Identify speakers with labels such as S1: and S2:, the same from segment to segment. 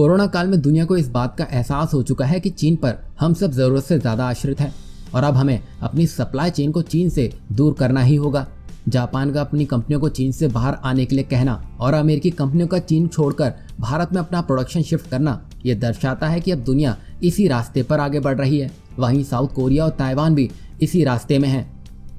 S1: Corona काल में दुनिया को इस बात का एहसास हो चुका है कि चीन पर हम सब जरूरत से ज्यादा आश्रित हैं और अब हमें अपनी सप्लाई चेन को चीन से दूर करना ही होगा। जापान का अपनी कंपनियों को चीन से बाहर आने के लिए कहना और अमेरिकी कंपनियों का चीन छोड़कर भारत में अपना प्रोडक्शन शिफ्ट करना, ये दर्शाता है कि अब दुनिया इसी रास्ते पर आगे बढ़ रही है। वहीं साउथ कोरिया और ताइवान भी इसी रास्ते में हैं।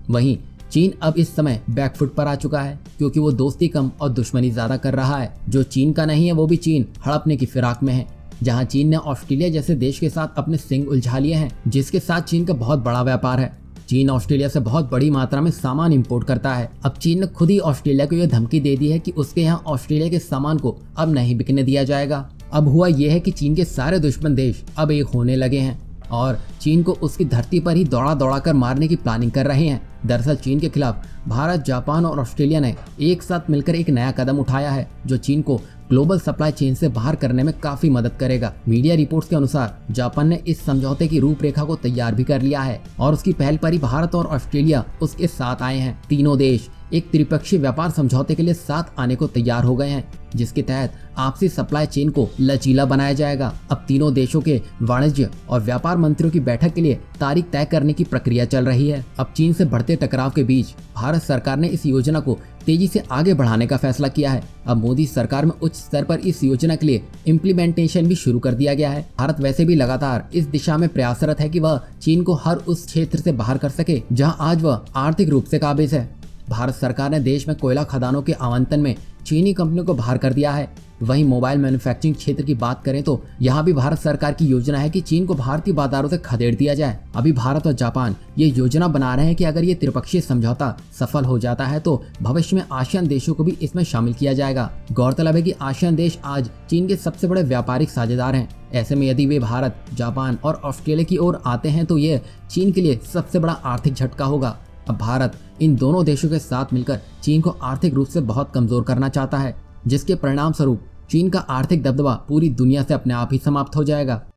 S1: वहीं चीन अब इस समय बैकफुट पर आ चुका है क्योंकि वो दोस्ती कम और दुश्मनी ज्यादा कर रहा है। जो चीन का नहीं है वो भी चीन हड़पने की फिराक में है। जहां चीन ने ऑस्ट्रेलिया जैसे देश के साथ अपने सिंग उलझा लिए हैं, जिसके साथ चीन का बहुत बड़ा व्यापार है। चीन ऑस्ट्रेलिया से बहुत बड़ी मात्रा में सामान इंपोर्ट करता है। अब चीन ने खुद ही ऑस्ट्रेलिया को यह धमकी दे दी है कि उसके यहाँ ऑस्ट्रेलिया के सामान को अब नहीं बिकने दिया जाएगा। अब हुआ यह है कि चीन के सारे दुश्मन देश अब एक होने लगे हैं और चीन को उसकी धरती पर ही दौड़ा दौड़ा कर मारने की प्लानिंग कर रहे हैं। दरअसल चीन के खिलाफ भारत, जापान और ऑस्ट्रेलिया ने एक साथ मिलकर एक नया कदम उठाया है जो चीन को ग्लोबल सप्लाई चेन से बाहर करने में काफी मदद करेगा। मीडिया रिपोर्ट्स के अनुसार जापान ने इस समझौते की रूपरेखा को तैयार भी कर लिया है और उसकी पहल पर ही भारत और ऑस्ट्रेलिया उसके साथ आए हैं। तीनों देश एक त्रिपक्षीय व्यापार समझौते के लिए साथ आने को तैयार हो गए हैं, जिसके तहत आपसी सप्लाई चेन को लचीला बनाया जाएगा। अब तीनों देशों के वाणिज्य और व्यापार मंत्रियों की बैठक के लिए तारीख तय करने की प्रक्रिया चल रही है। अब चीन से बढ़ते टकराव के बीच भारत सरकार ने इस योजना को तेजी से आगे बढ़ाने का फैसला किया है। अब मोदी सरकार में उच्च स्तर पर इस योजना के लिए इम्प्लीमेंटेशन भी शुरू कर दिया गया है। भारत वैसे भी लगातार इस दिशा में प्रयासरत है कि वह चीन को हर उस क्षेत्र से बाहर कर सके जहां आज वह आर्थिक रूप से काबिज है। भारत सरकार ने देश में कोयला खदानों के आवंटन में चीनी कंपनियों को बाहर कर दिया है। वहीं मोबाइल मैन्युफैक्चरिंग क्षेत्र की बात करें तो यहाँ भी भारत सरकार की योजना है कि चीन को भारतीय बाजारों से खदेड़ दिया जाए। अभी भारत और जापान ये योजना बना रहे हैं कि अगर ये त्रिपक्षीय समझौता सफल हो जाता है तो भविष्य में आसियान देशों को भी इसमें शामिल किया जाएगा। गौरतलब है कि आसियान देश आज चीन के सबसे बड़े व्यापारिक साझेदार हैं। ऐसे में यदि वे भारत, जापान और ऑस्ट्रेलिया की ओर आते हैं तो ये चीन के लिए सबसे बड़ा आर्थिक झटका होगा। अब भारत इन दोनों देशों के साथ मिलकर चीन को आर्थिक रूप से बहुत कमजोर करना चाहता है, जिसके परिणाम स्वरूप चीन का आर्थिक दबदबा पूरी दुनिया से अपने आप ही समाप्त हो जाएगा।